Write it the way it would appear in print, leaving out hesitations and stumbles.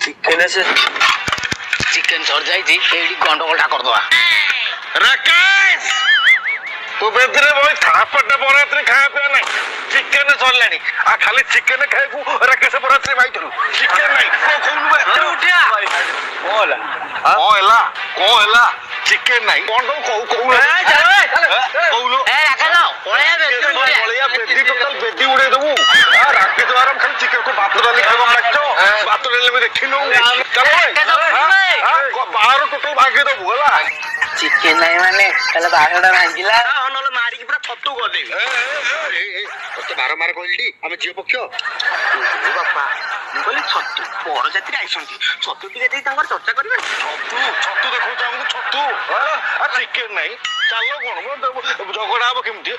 Chicken ସେ chicken ସରି ଯାଇଛି ଏଇଠି ଗଣ୍ଡଗୋଳଟା କରିଦବା। ରାକେଶ ତୁ ବେଦରେ ବହି ଥାପଟେ ବରାତ୍ରି ଖାଇବା ପିଇବା ନାହିଁ। ଚିକେନ ସରିଲାଣି ଆଉ ଖାଲି ଚିକେନ ଖାଇବୁ। ରାକେଶ ବରାତ୍ରି ଭାଇଥିଲୁ ଚିକେନ ନାହିଁ କଣ ହେଲା ଚିକେନ ନାହିଁ କଣ କହୁନୁ ବେଦି ଉଡେଇ ଦବୁ। ରାକେଶ ଆରାମ ଖାଲି ଚିକେନ ଭାତ ଡାଲି ଖାଇବା ଲାଗିଛ। ଭାତ ଡାଲି ବି ଦେଖିନୁ ବାହାର ଟୋଟାଲ ଭାଗି ଦବୁ ହେଲା। ଚିକେନ ନାହିଁ ମାନେ ତାହେଲେ ବାହାରଟା ଭାଙ୍ଗିଲା। ନହେଲେ ମାରିକି ପୁରା ଛତୁ କରିଦେବି। ତତେ ବାରମ୍ବାର କହିଲି ଆମେ ଝିଅ ପକ୍ଷ। ବାପା ମୁଁ କହିଲି ଛତୁ ବଡ ଜାତିରେ ଆଇଛନ୍ତି ଛତୁ ଟିକେ ଦେଇ ତାଙ୍କର ଚର୍ଚ୍ଚା କରିବେ। ଛତୁ ଦେଖୁଛୁ ଆମକୁ ଛତୁ ଚିକେନ ନାହିଁ ଚାଲ କଣ ଝଗଡା ହବ କେମିତି?